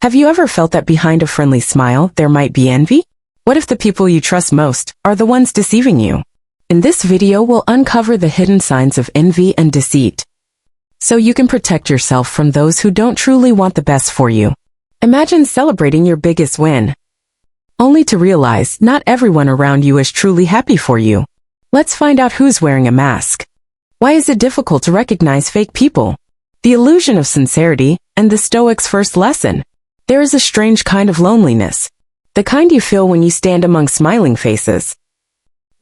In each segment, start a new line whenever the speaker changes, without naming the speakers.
Have you ever felt that behind a friendly smile there might be envy? What if the people you trust most are the ones deceiving you? In this video we'll uncover the hidden signs of envy and deceit, so you can protect yourself from those who don't truly want the best for you. Imagine celebrating your biggest win, only to realize not everyone around you is truly happy for you. Let's find out who's wearing a mask. Why is it difficult to recognize fake people? The illusion of sincerity and the Stoics' first lesson. There is a strange kind of loneliness, the kind you feel when you stand among smiling faces,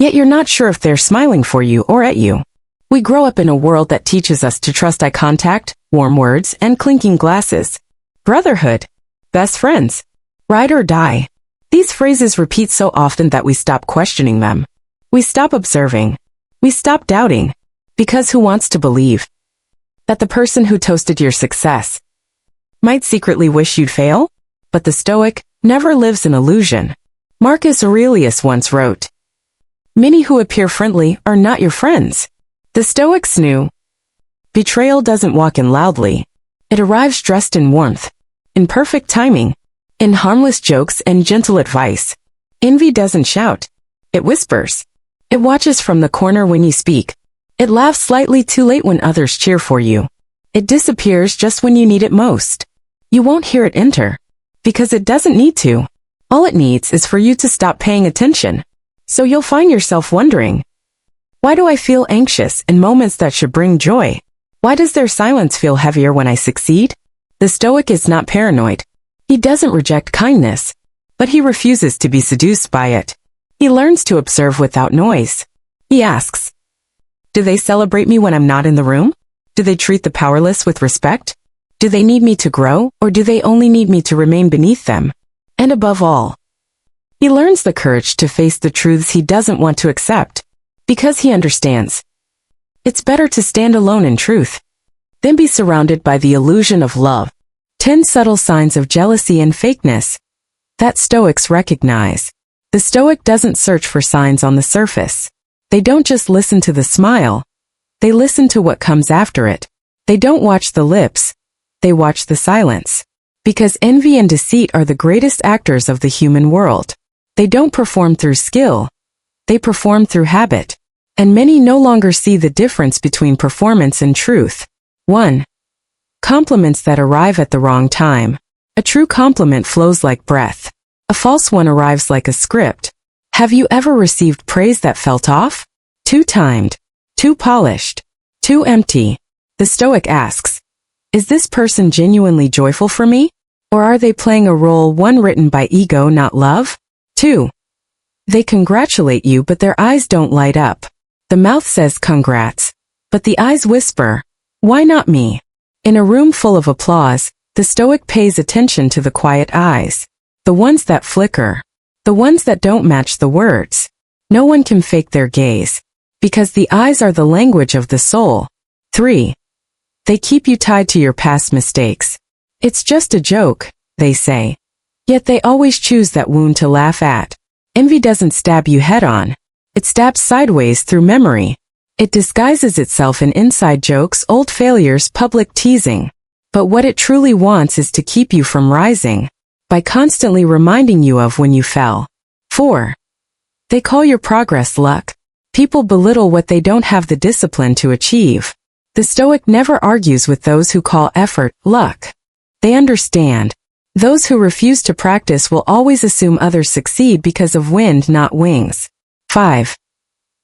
yet you're not sure if they're smiling for you or at you. We grow up in a world that teaches us to trust eye contact, warm words, and clinking glasses. Brotherhood, best friends, ride or die. These phrases repeat so often that we stop questioning them. We stop observing. We stop doubting. Because who wants to believe that the person who toasted your success might secretly wish you'd fail? But the Stoic never lives in illusion. Marcus Aurelius once wrote, "Many who appear friendly are not your friends." The Stoics knew betrayal doesn't walk in loudly. It arrives dressed in warmth, in perfect timing, in harmless jokes and gentle advice. Envy doesn't shout. It whispers. It watches from the corner when you speak. It laughs slightly too late when others cheer for you. It disappears just when you need it most. You won't hear it enter, because it doesn't need to. All it needs is for you to stop paying attention. So you'll find yourself wondering, why do I feel anxious in moments that should bring joy? Why does their silence feel heavier when I succeed? The Stoic is not paranoid. He doesn't reject kindness, but he refuses to be seduced by it. He learns to observe without noise. He asks, do they celebrate me when I'm not in the room? Do they treat the powerless with respect? Do they need me to grow, or do they only need me to remain beneath them? And above all, he learns the courage to face the truths he doesn't want to accept, because he understands it's better to stand alone in truth than be surrounded by the illusion of love. 10 subtle signs of jealousy and fakeness that Stoics recognize. The Stoic doesn't search for signs on the surface. They don't just listen to the smile. They listen to what comes after it. They don't watch the lips. They watch the silence. Because envy and deceit are the greatest actors of the human world. They don't perform through skill. They perform through habit. And many no longer see the difference between performance and truth. 1. Compliments that arrive at the wrong time. A true compliment flows like breath. A false one arrives like a script. Have you ever received praise that felt off? Too timed, too polished, too empty? The Stoic asks, is this person genuinely joyful for me? Or are they playing a role, one written by ego, not love? 2. They congratulate you, but their eyes don't light up. The mouth says congrats, but the eyes whisper, why not me? In a room full of applause, the Stoic pays attention to the quiet eyes, the ones that flicker, the ones that don't match the words. No one can fake their gaze, because the eyes are the language of the soul. 3. They keep you tied to your past mistakes. It's just a joke, they say. Yet they always choose that wound to laugh at. Envy doesn't stab you head-on. It stabs sideways through memory. It disguises itself in inside jokes, old failures, public teasing. But what it truly wants is to keep you from rising, by constantly reminding you of when you fell. 4. They call your progress luck. People belittle what they don't have the discipline to achieve. The Stoic never argues with those who call effort luck. They understand. Those who refuse to practice will always assume others succeed because of wind, not wings. 5.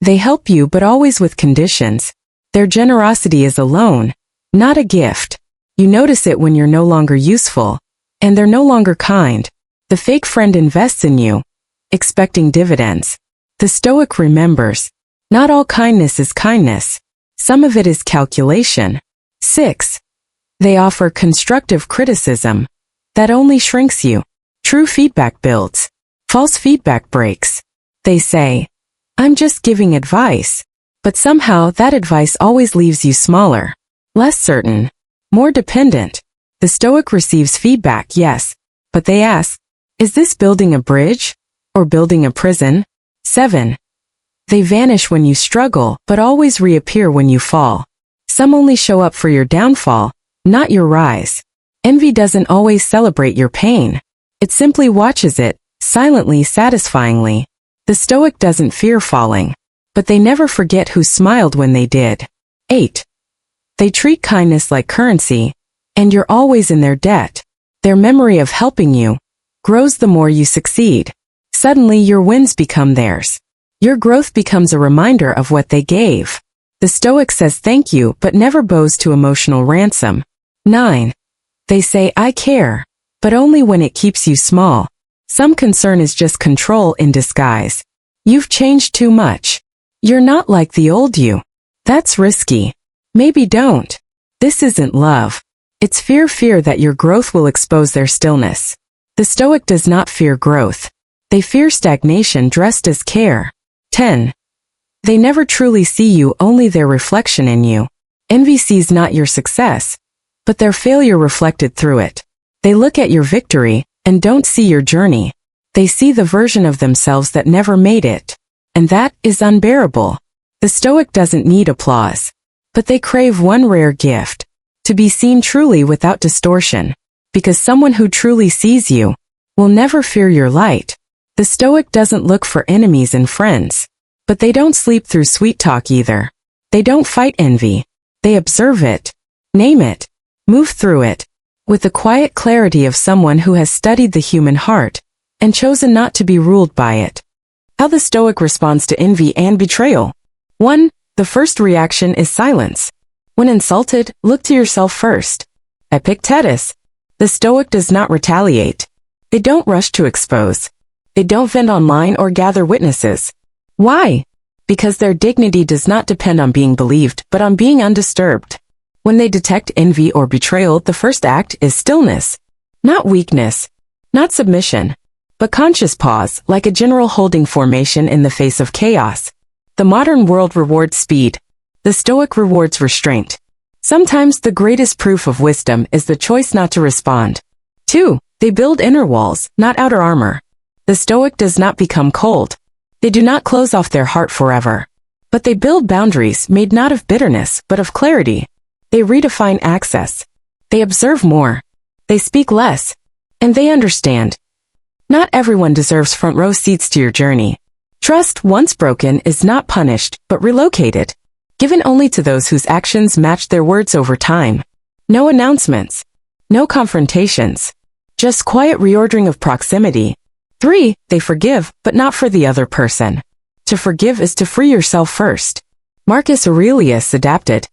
They help you, but always with conditions. Their generosity is a loan, not a gift. You notice it when you're no longer useful, and they're no longer kind. The fake friend invests in you, expecting dividends. The Stoic remembers, not all kindness is kindness. Some of it is calculation. 6. They offer constructive criticism that only shrinks you. True feedback builds. False feedback breaks. They say, I'm just giving advice. But somehow that advice always leaves you smaller, less certain, more dependent. The Stoic receives feedback, yes, but they ask, is this building a bridge or building a prison? 7. They vanish when you struggle, but always reappear when you fall. Some only show up for your downfall, not your rise. Envy doesn't always celebrate your pain. It simply watches it, silently, satisfyingly. The Stoic doesn't fear falling, but they never forget who smiled when they did. 8. They treat kindness like currency, and you're always in their debt. Their memory of helping you grows the more you succeed. Suddenly your wins become theirs. Your growth becomes a reminder of what they gave. The Stoic says thank you but never bows to emotional ransom. 9. They say I care, but only when it keeps you small. Some concern is just control in disguise. You've changed too much. You're not like the old you. That's risky. Maybe don't. This isn't love. It's fear that your growth will expose their stillness. The Stoic does not fear growth. They fear stagnation dressed as care. 10. They never truly see you, only their reflection in you. Envy sees not your success, but their failure reflected through it. They look at your victory and don't see your journey. They see the version of themselves that never made it. And that is unbearable. The Stoic doesn't need applause, but they crave one rare gift: to be seen truly without distortion. Because someone who truly sees you will never fear your light. The Stoic doesn't look for enemies and friends, but they don't sleep through sweet talk either. They don't fight envy. They observe it, name it, move through it, with the quiet clarity of someone who has studied the human heart and chosen not to be ruled by it. How the Stoic responds to envy and betrayal. 1. The first reaction is silence. When insulted, look to yourself first. Epictetus. The Stoic does not retaliate. They don't rush to expose. They don't vent online or gather witnesses. Why? Because their dignity does not depend on being believed, but on being undisturbed. When they detect envy or betrayal, the first act is stillness. Not weakness, not submission, but conscious pause, like a general holding formation in the face of chaos. The modern world rewards speed. The Stoic rewards restraint. Sometimes the greatest proof of wisdom is the choice not to respond. 2. They build inner walls, not outer armor. The Stoic does not become cold. They do not close off their heart forever. But they build boundaries made not of bitterness, but of clarity. They redefine access. They observe more. They speak less. And they understand. Not everyone deserves front row seats to your journey. Trust, once broken, is not punished, but relocated. Given only to those whose actions match their words over time. No announcements. No confrontations. Just quiet reordering of proximity. 3. They forgive, but not for the other person. To forgive is to free yourself first. Marcus Aurelius adapted.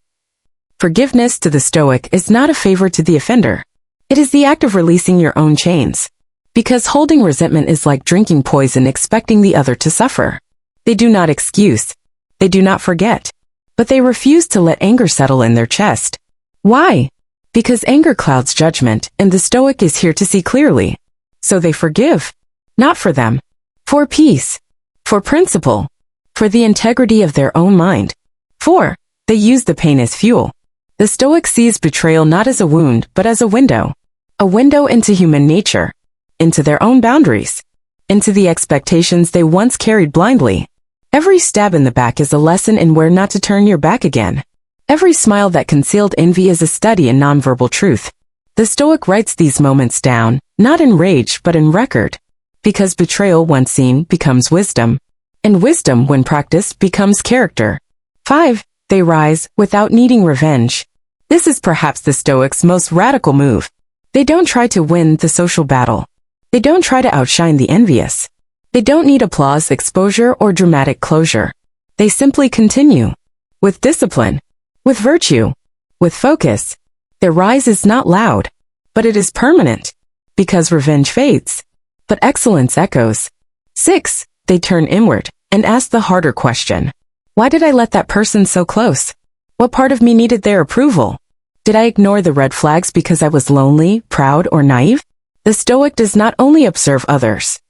Forgiveness to the Stoic is not a favor to the offender. It is the act of releasing your own chains. Because holding resentment is like drinking poison expecting the other to suffer. They do not excuse. They do not forget. But they refuse to let anger settle in their chest. Why? Because anger clouds judgment, and the Stoic is here to see clearly. So they forgive. Not for them. For peace. For principle. For the integrity of their own mind. 4. They use the pain as fuel. The Stoic sees betrayal not as a wound, but as a window. A window into human nature. Into their own boundaries. Into the expectations they once carried blindly. Every stab in the back is a lesson in where not to turn your back again. Every smile that concealed envy is a study in nonverbal truth. The Stoic writes these moments down, not in rage but in record. Because betrayal once seen becomes wisdom. And wisdom, when practiced, becomes character. 5. They rise without needing revenge. This is perhaps the Stoic's most radical move. They don't try to win the social battle. They don't try to outshine the envious. They don't need applause, exposure, or dramatic closure. They simply continue. With discipline. With virtue. With focus. Their rise is not loud. But it is permanent. Because revenge fades. But excellence echoes. 6. They turn inward and ask the harder question. Why did I let that person so close? What part of me needed their approval? Did I ignore the red flags because I was lonely, proud, or naive? The Stoic does not only observe others.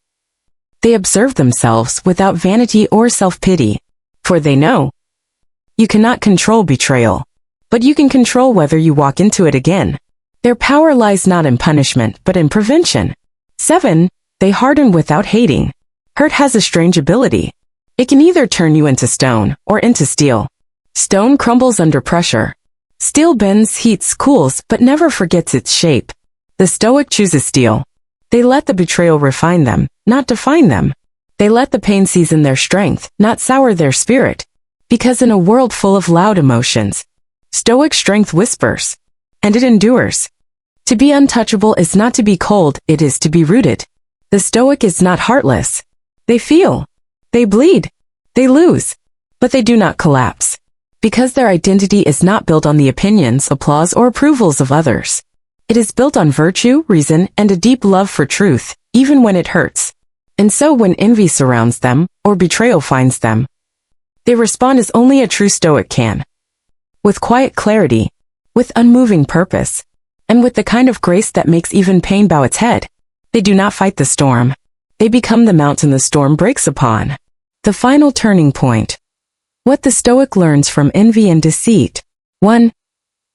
They observe themselves without vanity or self-pity. For they know. You cannot control betrayal. But you can control whether you walk into it again. Their power lies not in punishment, but in prevention. 7. They harden without hating. Hurt has a strange ability. It can either turn you into stone or into steel. Stone crumbles under pressure. Steel bends, heats, cools, but never forgets its shape. The Stoic chooses steel. They let the betrayal refine them, not define them. They let the pain season their strength, not sour their spirit. Because in a world full of loud emotions, Stoic strength whispers, and it endures. To be untouchable is not to be cold, it is to be rooted. The Stoic is not heartless. They feel. They bleed. They lose. But they do not collapse. Because their identity is not built on the opinions, applause, or approvals of others. It is built on virtue, reason, and a deep love for truth, even when it hurts. And so when envy surrounds them, or betrayal finds them, they respond as only a true Stoic can. With quiet clarity, with unmoving purpose, and with the kind of grace that makes even pain bow its head. They do not fight the storm. They become the mountain the storm breaks upon. The final turning point. What the Stoic learns from envy and deceit. 1.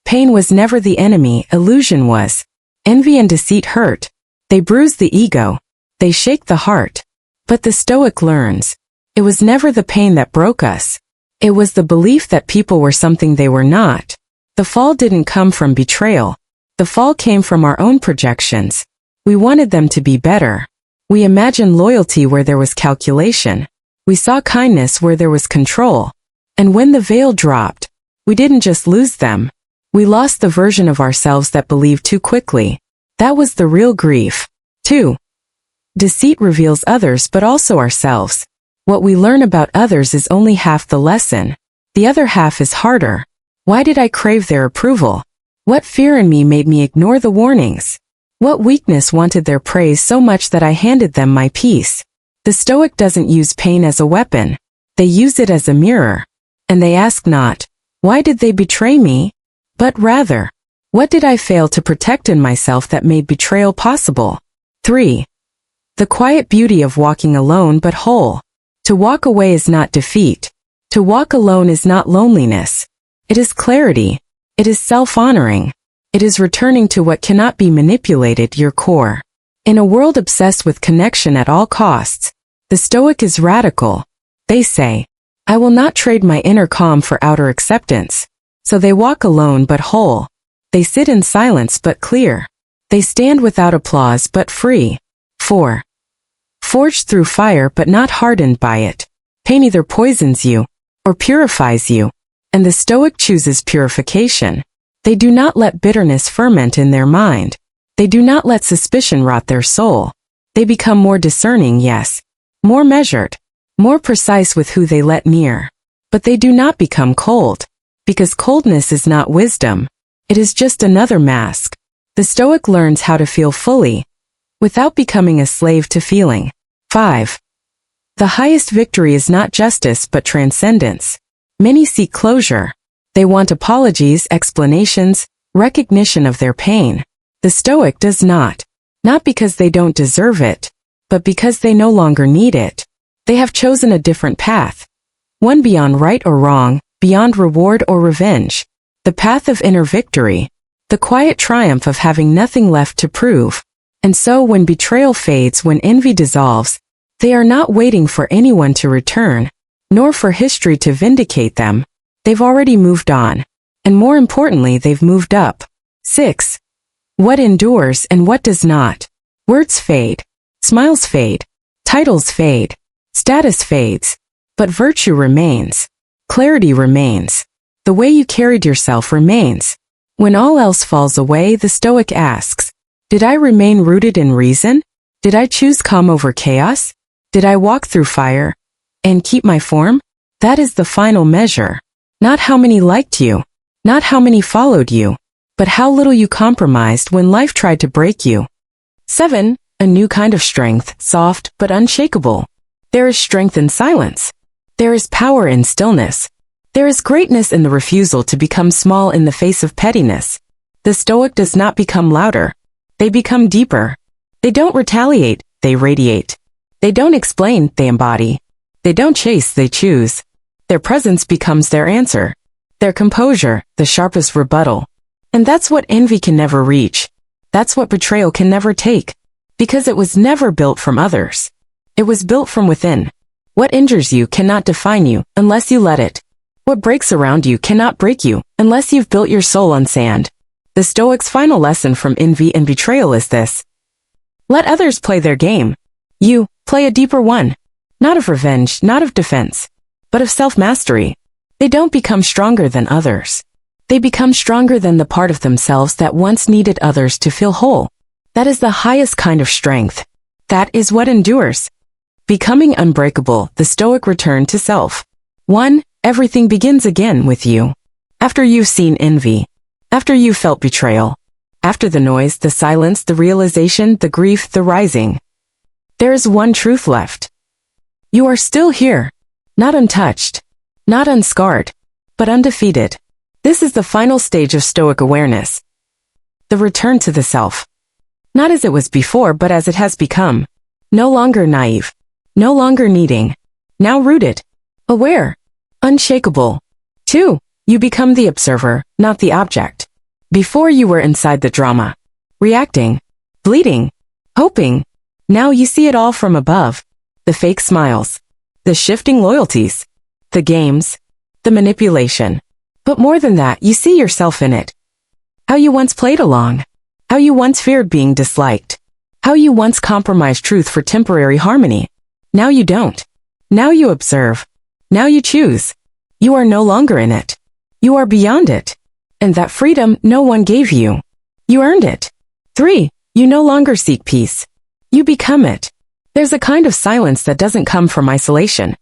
Pain was never the enemy, illusion was. Envy and deceit hurt. They bruise the ego. They shake the heart. But the Stoic learns. It was never the pain that broke us. It was the belief that people were something they were not. The fall didn't come from betrayal. The fall came from our own projections. We wanted them to be better. We imagined loyalty where there was calculation. We saw kindness where there was control. And when the veil dropped, we didn't just lose them. We lost the version of ourselves that believed too quickly. That was the real grief. 2. Deceit reveals others but also ourselves. What we learn about others is only half the lesson. The other half is harder. Why did I crave their approval? What fear in me made me ignore the warnings? What weakness wanted their praise so much that I handed them my peace? The Stoic doesn't use pain as a weapon. They use it as a mirror. And they ask not, why did they betray me? But rather, what did I fail to protect in myself that made betrayal possible? 3. The quiet beauty of walking alone but whole. To walk away is not defeat. To walk alone is not loneliness. It is clarity. It is self-honoring. It is returning to what cannot be manipulated, your core. In a world obsessed with connection at all costs, the Stoic is radical. They say, I will not trade my inner calm for outer acceptance. So they walk alone but whole. They sit in silence but clear. They stand without applause but free. 4. Forged through fire but not hardened by it. Pain either poisons you or purifies you. And the Stoic chooses purification. They do not let bitterness ferment in their mind. They do not let suspicion rot their soul. They become more discerning, yes, more measured, more precise with who they let near. But they do not become cold. Because coldness is not wisdom. It is just another mask. The Stoic learns how to feel fully, without becoming a slave to feeling. 5. The highest victory is not justice but transcendence. Many seek closure. They want apologies, explanations, recognition of their pain. The Stoic does not. Not because they don't deserve it, but because they no longer need it. They have chosen a different path. One beyond right or wrong, beyond reward or revenge. The path of inner victory. The quiet triumph of having nothing left to prove. And so when betrayal fades, when envy dissolves, they are not waiting for anyone to return, nor for history to vindicate them. They've already moved on. And more importantly, they've moved up. 6. What endures and what does not. Words fade. Smiles fade. Titles fade. Status fades. But virtue remains. Clarity remains. The way you carried yourself remains. When all else falls away, the Stoic asks, did I remain rooted in reason? Did I choose calm over chaos? Did I walk through fire and keep my form? That is the final measure. Not how many liked you, not how many followed you, but how little you compromised when life tried to break you. 7. A new kind of strength, soft but unshakable. There is strength in silence. There is power in stillness. There is greatness in the refusal to become small in the face of pettiness. The Stoic does not become louder. They become deeper. They don't retaliate, they radiate. They don't explain, they embody. They don't chase, they choose. Their presence becomes their answer. Their composure, the sharpest rebuttal. And that's what envy can never reach. That's what betrayal can never take. Because it was never built from others. It was built from within. What injures you cannot define you unless you let it. What breaks around you cannot break you unless you've built your soul on sand. The Stoics' final lesson from envy and betrayal is this. Let others play their game. You, play a deeper one. Not of revenge, not of defense, but of self-mastery. They don't become stronger than others. They become stronger than the part of themselves that once needed others to feel whole. That is the highest kind of strength. That is what endures. Becoming unbreakable, the Stoic return to self. 1. Everything begins again with you. After you've seen envy. After you've felt betrayal. After the noise, the silence, the realization, the grief, the rising. There is one truth left. You are still here. Not untouched. Not unscarred. But undefeated. This is the final stage of Stoic awareness. The return to the self. Not as it was before, but as it has become. No longer naive. No longer needing. Now rooted. Aware. Unshakable. 2. You become the observer, not the object. Before you were inside the drama. Reacting. Bleeding. Hoping. Now you see it all from above. The fake smiles. The shifting loyalties. The games. The manipulation. But more than that, you see yourself in it. How you once played along. How you once feared being disliked. How you once compromised truth for temporary harmony. Now you don't. Now you observe. Now you choose. You are no longer in it. You are beyond it. And that freedom no one gave you. You earned it. 3. You no longer seek peace. You become it. There's a kind of silence that doesn't come from isolation,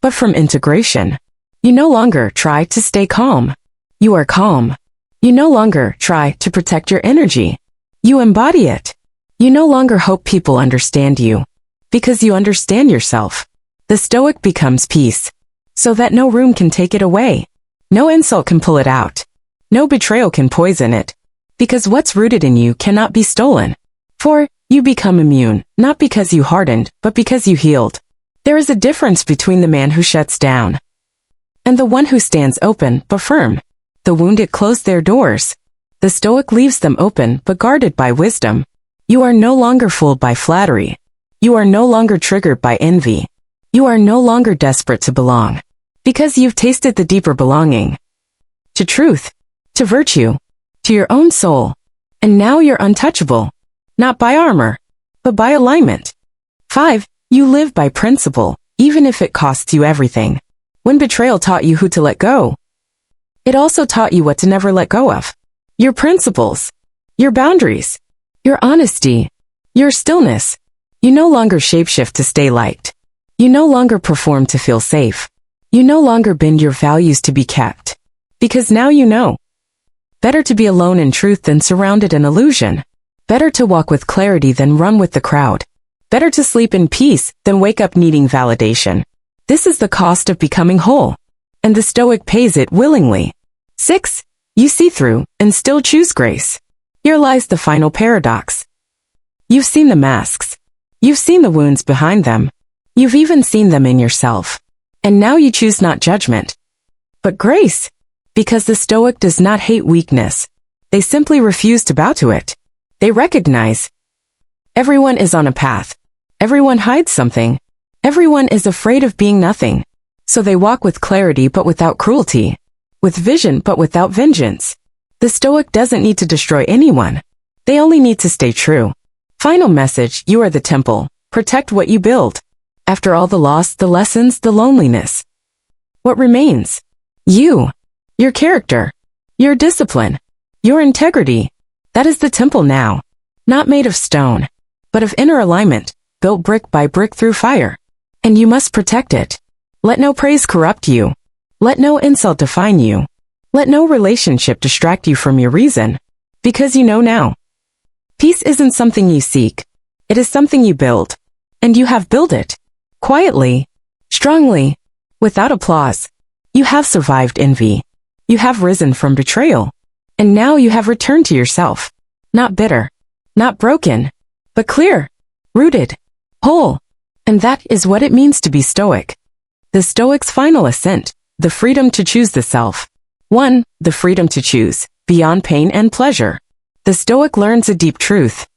but from integration. You no longer try to stay calm. You are calm. You no longer try to protect your energy. You embody it. You no longer hope people understand you, because you understand yourself. The Stoic becomes peace, so that no room can take it away. No insult can pull it out. No betrayal can poison it, because what's rooted in you cannot be stolen. 4. You become immune, not because you hardened, but because you healed. There is a difference between the man who shuts down and the one who stands open but firm. The wounded close their doors. The Stoic leaves them open but guarded by wisdom. You are no longer fooled by flattery. You are no longer triggered by envy. You are no longer desperate to belong, because you've tasted the deeper belonging. To truth, to virtue, to your own soul. And now you're untouchable, not by armor, but by alignment. 5. You live by principle, even if it costs you everything. When betrayal taught you who to let go, it also taught you what to never let go of. Your principles, your boundaries, your honesty, your stillness. You no longer shapeshift to stay liked. You no longer perform to feel safe. You no longer bend your values to be kept. Because now you know. Better to be alone in truth than surrounded in illusion. Better to walk with clarity than run with the crowd. Better to sleep in peace than wake up needing validation. This is the cost of becoming whole. And the Stoic pays it willingly. 6. You see through and still choose grace. Here lies the final paradox. You've seen the masks. You've seen the wounds behind them. You've even seen them in yourself. And now you choose not judgment, but grace. Because the Stoic does not hate weakness. They simply refuse to bow to it. They recognize everyone is on a path. Everyone hides something. Everyone is afraid of being nothing. So they walk with clarity but without cruelty. With vision but without vengeance. The Stoic doesn't need to destroy anyone. They only need to stay true. Final message, you are the temple. Protect what you build. After all the loss, the lessons, the loneliness. What remains? You. Your character. Your discipline. Your integrity. That is the temple now. Not made of stone, but of inner alignment, built brick by brick through fire. And you must protect it. Let no praise corrupt you. Let no insult define you. Let no relationship distract you from your reason. Because you know now. Peace isn't something you seek. It is something you build. And you have built it. Quietly. Strongly. Without applause. You have survived envy. You have risen from betrayal. And now you have returned to yourself. Not bitter. Not broken. But clear. Rooted. Whole. And that is what it means to be Stoic. The Stoic's final ascent, the freedom to choose the self. 1. The freedom to choose, beyond pain and pleasure. The Stoic learns a deep truth.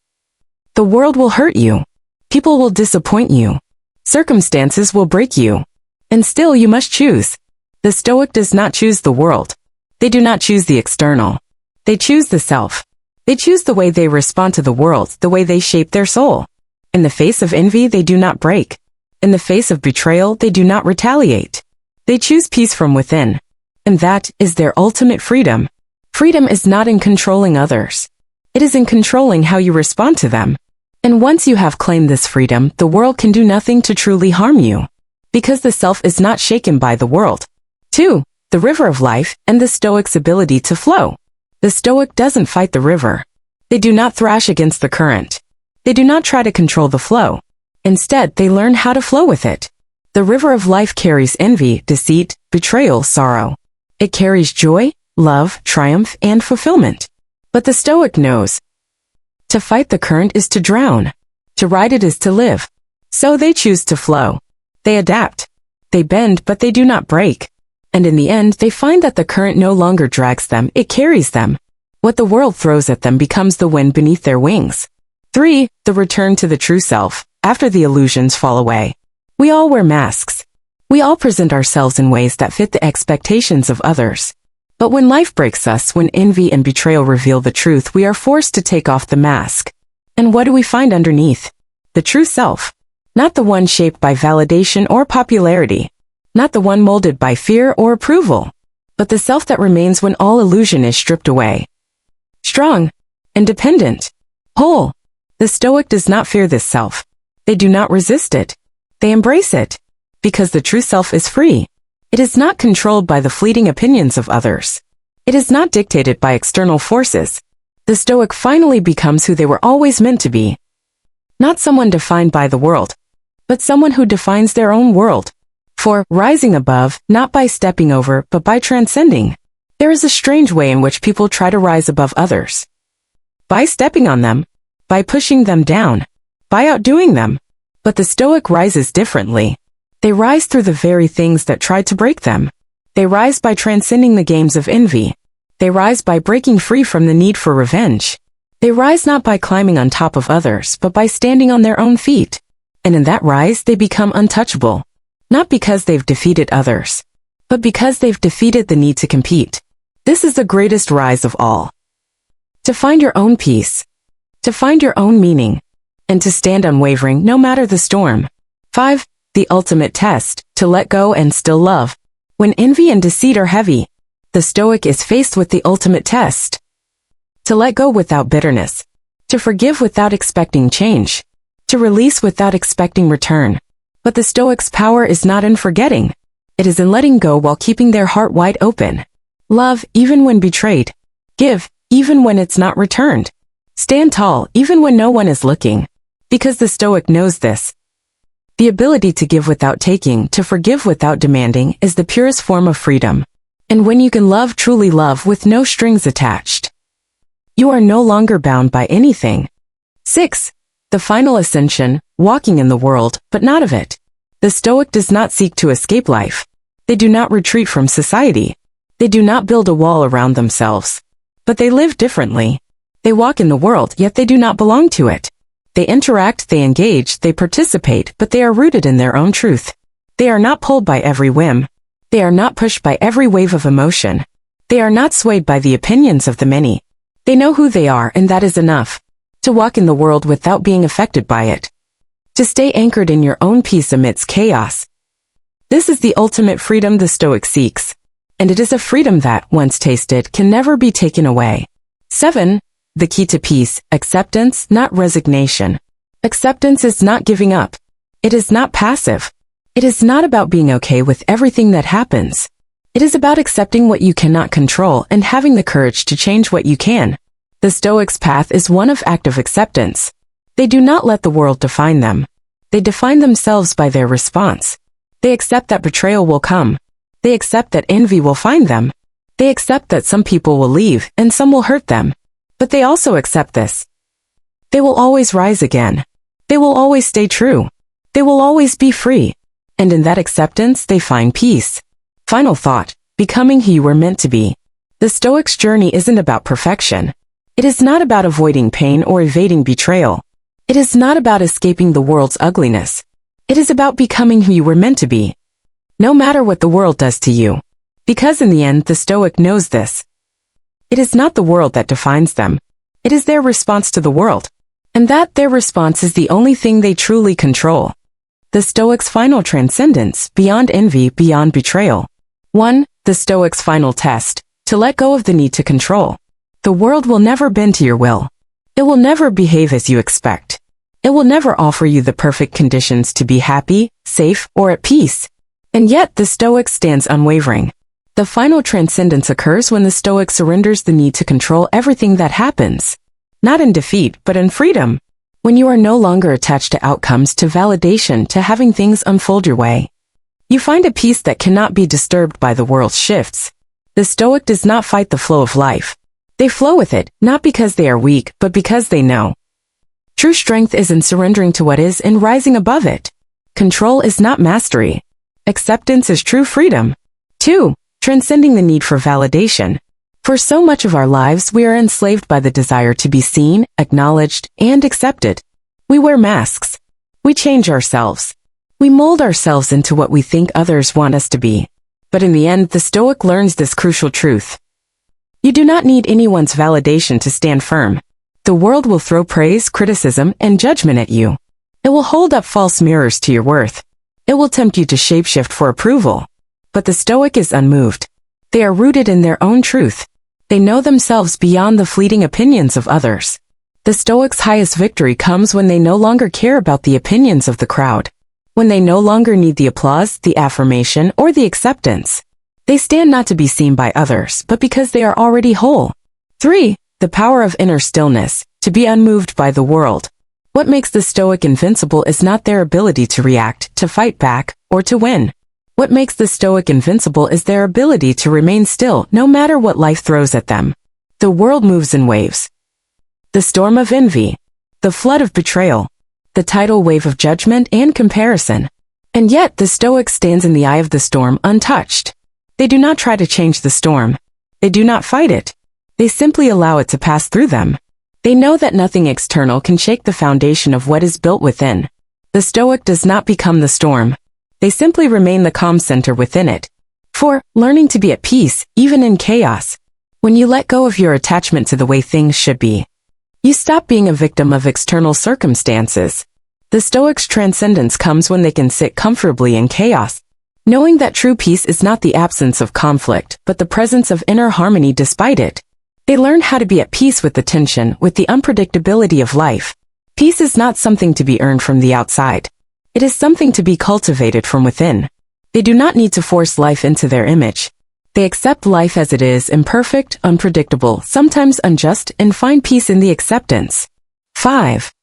The world will hurt you. People will disappoint you. Circumstances will break you. And still you must choose. The Stoic does not choose the world. They do not choose the external. They choose the self. They choose the way they respond to the world, the way they shape their soul. In the face of envy, they do not break. In the face of betrayal, they do not retaliate. They choose peace from within. And that is their ultimate freedom. Freedom is not in controlling others. It is in controlling how you respond to them. And once you have claimed this freedom, the world can do nothing to truly harm you. Because the self is not shaken by the world. 2. The river of life and the Stoic's ability to flow. The Stoic doesn't fight the river. They do not thrash against the current. They do not try to control the flow. Instead, they learn how to flow with it. The river of life carries envy, deceit, betrayal, sorrow. It carries joy, love, triumph, and fulfillment. But the Stoic knows. To fight the current is to drown. To ride it is to live. So they choose to flow. They adapt. They bend, but they do not break. And in the end, they find that the current no longer drags them, it carries them. What the world throws at them becomes the wind beneath their wings. 3. The return to the true self, after the illusions fall away. We all wear masks. We all present ourselves in ways that fit the expectations of others. But when life breaks us, when envy and betrayal reveal the truth, we are forced to take off the mask. And what do we find underneath? The true self. Not the one shaped by validation or popularity. Not the one molded by fear or approval. But the self that remains when all illusion is stripped away. Strong. Independent. Whole. The Stoic does not fear this self. They do not resist it. They embrace it. Because the true self is free. It is not controlled by the fleeting opinions of others. It is not dictated by external forces. The Stoic finally becomes who they were always meant to be. Not someone defined by the world, but someone who defines their own world. For, rising above, not by stepping over, but by transcending. There is a strange way in which people try to rise above others. By stepping on them. By pushing them down. By outdoing them. But the Stoic rises differently. They rise through the very things that tried to break them. They rise by transcending the games of envy. They rise by breaking free from the need for revenge. They rise not by climbing on top of others, but by standing on their own feet. And in that rise, they become untouchable. Not because they've defeated others, but because they've defeated the need to compete. This is the greatest rise of all. To find your own peace. To find your own meaning. And to stand unwavering no matter the storm. 5. The ultimate test, to let go and still love. When envy and deceit are heavy, the Stoic is faced with the ultimate test. To let go without bitterness. To forgive without expecting change. To release without expecting return. But the Stoic's power is not in forgetting. It is in letting go while keeping their heart wide open. Love, even when betrayed. Give, even when it's not returned. Stand tall, even when no one is looking. Because the Stoic knows this. The ability to give without taking, to forgive without demanding, is the purest form of freedom. And when you can love, truly love, with no strings attached, you are no longer bound by anything. 6. The final ascension, walking in the world, but not of it. The Stoic does not seek to escape life. They do not retreat from society. They do not build a wall around themselves. But they live differently. They walk in the world, yet they do not belong to it. They interact, they engage, they participate, but they are rooted in their own truth. They are not pulled by every whim. They are not pushed by every wave of emotion. They are not swayed by the opinions of the many. They know who they are, and that is enough. To walk in the world without being affected by it. To stay anchored in your own peace amidst chaos. This is the ultimate freedom the Stoic seeks. And it is a freedom that, once tasted, can never be taken away. 7. The key to peace, acceptance, not resignation. Acceptance is not giving up. It is not passive. It is not about being okay with everything that happens. It is about accepting what you cannot control and having the courage to change what you can. The Stoic's path is one of active acceptance. They do not let the world define them. They define themselves by their response. They accept that betrayal will come. They accept that envy will find them. They accept that some people will leave and some will hurt them. But they also accept this. They will always rise again. They will always stay true. They will always be free. And in that acceptance, they find peace. Final thought, becoming who you were meant to be. The Stoic's journey isn't about perfection. It is not about avoiding pain or evading betrayal. It is not about escaping the world's ugliness. It is about becoming who you were meant to be. No matter what the world does to you. Because in the end, the Stoic knows this. It is not the world that defines them. It is their response to the world. And that their response is the only thing they truly control. The Stoics' final transcendence, beyond envy, beyond betrayal. 1. The Stoics' final test, to let go of the need to control. The world will never bend to your will. It will never behave as you expect. It will never offer you the perfect conditions to be happy, safe, or at peace. And yet the Stoic stands unwavering. The final transcendence occurs when the Stoic surrenders the need to control everything that happens. Not in defeat, but in freedom. When you are no longer attached to outcomes, to validation, to having things unfold your way. You find a peace that cannot be disturbed by the world's shifts. The Stoic does not fight the flow of life. They flow with it, not because they are weak, but because they know. True strength is in surrendering to what is and rising above it. Control is not mastery. Acceptance is true freedom. 2. Transcending the need for validation. For so much of our lives, we are enslaved by the desire to be seen, acknowledged, and accepted. We wear masks. We change ourselves. We mold ourselves into what we think others want us to be. But in the end, the Stoic learns this crucial truth. You do not need anyone's validation to stand firm. The world will throw praise, criticism, and judgment at you. It will hold up false mirrors to your worth. It will tempt you to shapeshift for approval. But the Stoic is unmoved. They are rooted in their own truth. They know themselves beyond the fleeting opinions of others. The Stoics' highest victory comes when they no longer care about the opinions of the crowd. When they no longer need the applause, the affirmation, or the acceptance. They stand not to be seen by others, but because they are already whole. 3. The power of inner stillness, to be unmoved by the world. What makes the Stoic invincible is not their ability to react, to fight back, or to win. What makes the Stoic invincible is their ability to remain still no matter what life throws at them. The world moves in waves. The storm of envy. The flood of betrayal. The tidal wave of judgment and comparison. And yet the Stoic stands in the eye of the storm untouched. They do not try to change the storm. They do not fight it. They simply allow it to pass through them. They know that nothing external can shake the foundation of what is built within. The Stoic does not become the storm. They simply remain the calm center within it. 4. Learning to be at peace, even in chaos. When you let go of your attachment to the way things should be, you stop being a victim of external circumstances. The Stoics' transcendence comes when they can sit comfortably in chaos, knowing that true peace is not the absence of conflict, but the presence of inner harmony despite it. They learn how to be at peace with the tension, with the unpredictability of life. Peace is not something to be earned from the outside. It is something to be cultivated from within. They do not need to force life into their image. They accept life as it is, imperfect, unpredictable, sometimes unjust, and find peace in the acceptance. 5.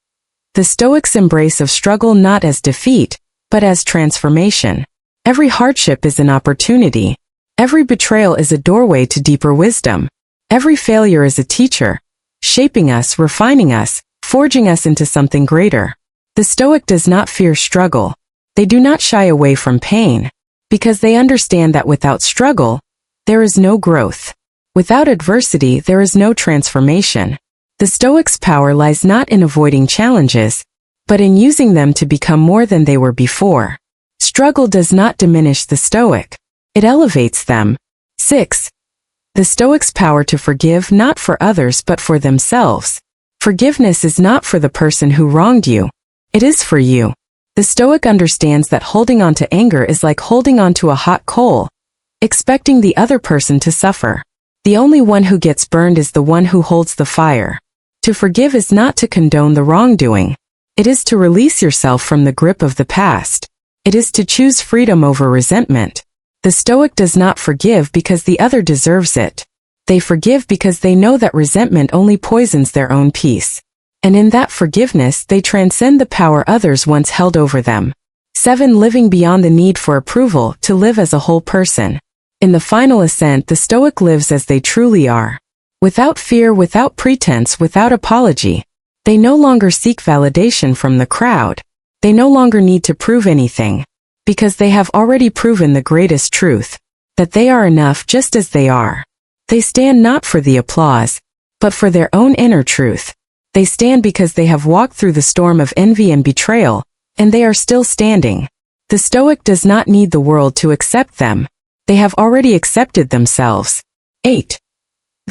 The Stoics' embrace of struggle not as defeat, but as transformation. Every hardship is an opportunity. Every betrayal is a doorway to deeper wisdom. Every failure is a teacher, shaping us, refining us, forging us into something greater. The Stoic does not fear struggle. They do not shy away from pain, because they understand that without struggle, there is no growth. Without adversity, there is no transformation. The Stoics' power lies not in avoiding challenges, but in using them to become more than they were before. Struggle does not diminish the Stoic. It elevates them. 6. The Stoics' power to forgive not for others but for themselves. Forgiveness is not for the person who wronged you. It is for you. The Stoic understands that holding on to anger is like holding on to a hot coal, expecting the other person to suffer. The only one who gets burned is the one who holds the fire. To forgive is not to condone the wrongdoing. It is to release yourself from the grip of the past. It is to choose freedom over resentment. The Stoic does not forgive because the other deserves it. They forgive because they know that resentment only poisons their own peace. And in that forgiveness, they transcend the power others once held over them. 7. Living beyond the need for approval, to live as a whole person. In the final ascent, the Stoic lives as they truly are. Without fear, without pretense, without apology. They no longer seek validation from the crowd. They no longer need to prove anything, because they have already proven the greatest truth, that they are enough just as they are. They stand not for the applause, but for their own inner truth. They stand because they have walked through the storm of envy and betrayal, and they are still standing. The Stoic does not need the world to accept them. They have already accepted themselves. 8.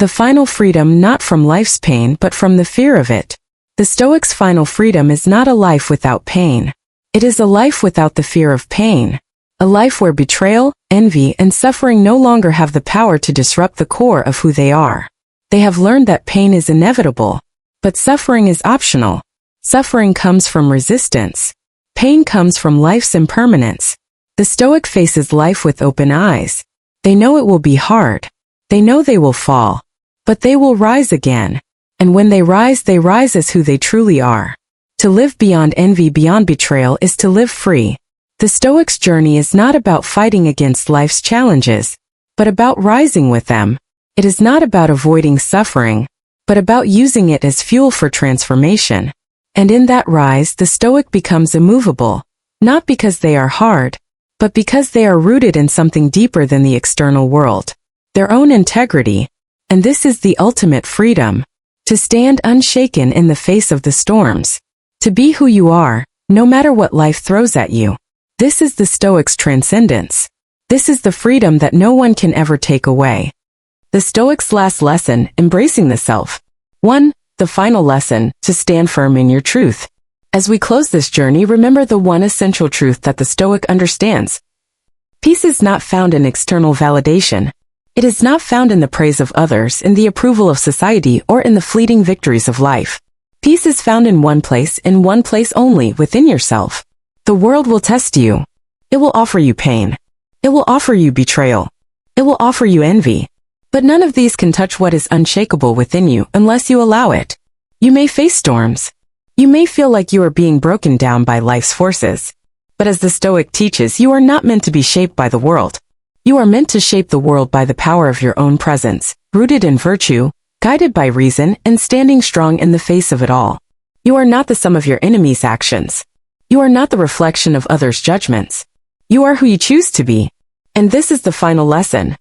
The final freedom not from life's pain but from the fear of it. The Stoics' final freedom is not a life without pain. It is a life without the fear of pain. A life where betrayal, envy, and suffering no longer have the power to disrupt the core of who they are. They have learned that pain is inevitable, but suffering is optional. Suffering comes from resistance. Pain comes from life's impermanence. The Stoic faces life with open eyes. They know it will be hard. They know they will fall. But they will rise again. And when they rise as who they truly are. To live beyond envy, beyond betrayal, is to live free. The Stoics' journey is not about fighting against life's challenges, but about rising with them. It is not about avoiding suffering, but about using it as fuel for transformation. And in that rise, the Stoic becomes immovable, not because they are hard, but because they are rooted in something deeper than the external world, their own integrity. And this is the ultimate freedom. To stand unshaken in the face of the storms. To be who you are, no matter what life throws at you. This is the Stoics' transcendence. This is the freedom that no one can ever take away. The Stoics' last lesson, embracing the self. 1. The final lesson, to stand firm in your truth. As we close this journey, remember the one essential truth that the Stoic understands. Peace is not found in external validation. It is not found in the praise of others, in the approval of society, or in the fleeting victories of life. Peace is found in one place only, within yourself. The world will test you. It will offer you pain. It will offer you betrayal. It will offer you envy. But none of these can touch what is unshakable within you unless you allow it. You may face storms. You may feel like you are being broken down by life's forces. But as the Stoic teaches, you are not meant to be shaped by the world. You are meant to shape the world by the power of your own presence, rooted in virtue, guided by reason, and standing strong in the face of it all. You are not the sum of your enemies' actions. You are not the reflection of others' judgments. You are who you choose to be. And this is the final lesson.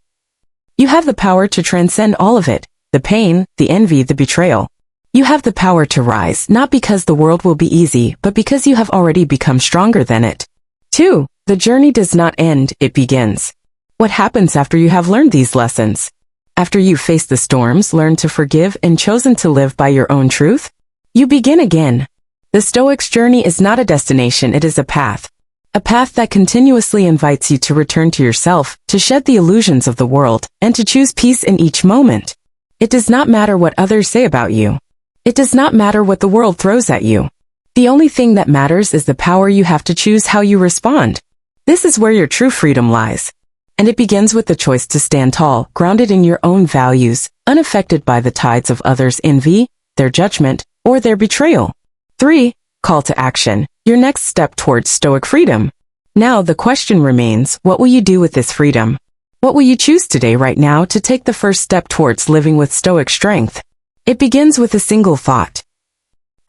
You have the power to transcend all of it, the pain, the envy, the betrayal. You have the power to rise, not because the world will be easy, but because you have already become stronger than it. 2. The journey does not end, it begins. What happens after you have learned these lessons? After you've faced the storms, learned to forgive, and chosen to live by your own truth? You begin again. The Stoic's journey is not a destination, it is a path. A path that continuously invites you to return to yourself, to shed the illusions of the world, and to choose peace in each moment. It does not matter what others say about you. It does not matter what the world throws at you. The only thing that matters is the power you have to choose how you respond. This is where your true freedom lies. And it begins with the choice to stand tall, grounded in your own values, unaffected by the tides of others' envy, their judgment, or their betrayal. 3. Call to action, your next step towards Stoic freedom. Now the question remains, what will you do with this freedom? What will you choose today, right now, to take the first step towards living with Stoic strength? It begins with a single thought.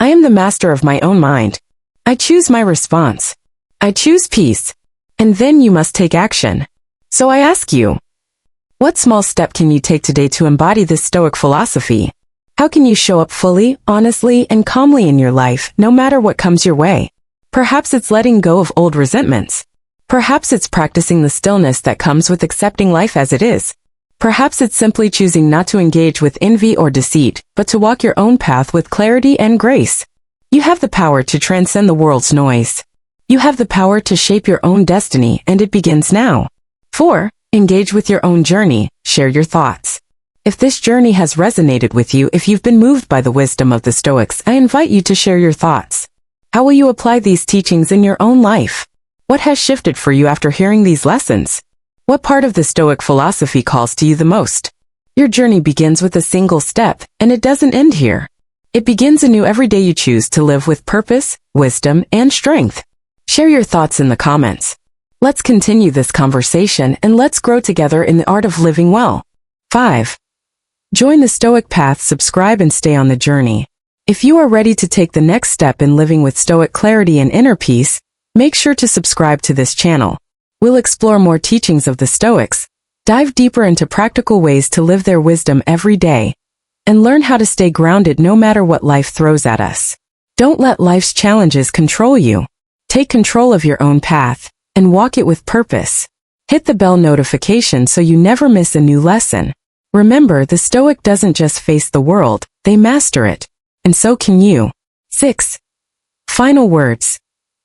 I am the master of my own mind. I choose my response. I choose peace. And then you must take action. So I ask you, what small step can you take today to embody this Stoic philosophy? How can you show up fully, honestly, and calmly in your life, no matter what comes your way? Perhaps it's letting go of old resentments. Perhaps it's practicing the stillness that comes with accepting life as it is. Perhaps it's simply choosing not to engage with envy or deceit, but to walk your own path with clarity and grace. You have the power to transcend the world's noise. You have the power to shape your own destiny, and it begins now. 4. Engage with your own journey, share your thoughts. If this journey has resonated with you, if you've been moved by the wisdom of the Stoics, I invite you to share your thoughts. How will you apply these teachings in your own life? What has shifted for you after hearing these lessons? What part of the Stoic philosophy calls to you the most? Your journey begins with a single step, and it doesn't end here. It begins anew every day you choose to live with purpose, wisdom, and strength. Share your thoughts in the comments. Let's continue this conversation and let's grow together in the art of living well. 5. Join the Stoic path, subscribe and stay on the journey. If you are ready to take the next step in living with Stoic clarity and inner peace, make sure to subscribe to this channel. We'll explore more teachings of the Stoics, dive deeper into practical ways to live their wisdom every day, and learn how to stay grounded no matter what life throws at us. Don't let life's challenges control you. Take control of your own path and walk it with purpose. Hit the bell notification so you never miss a new lesson. Remember, the Stoic doesn't just face the world, they master it. And so can you. 6. Final words.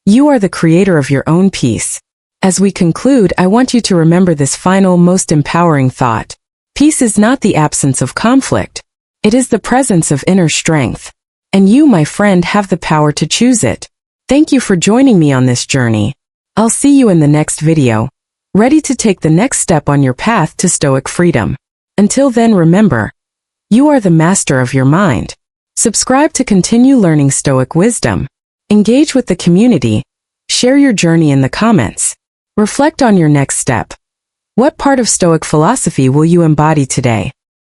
You are the creator of your own peace. As we conclude, I want you to remember this final, most empowering thought. Peace is not the absence of conflict. It is the presence of inner strength. And you, my friend, have the power to choose it. Thank you for joining me on this journey. I'll see you in the next video, ready to take the next step on your path to Stoic freedom. Until then, remember, you are the master of your mind. Subscribe to continue learning Stoic wisdom. Engage with the community. Share your journey in the comments. Reflect on your next step. What part of Stoic philosophy will you embody today?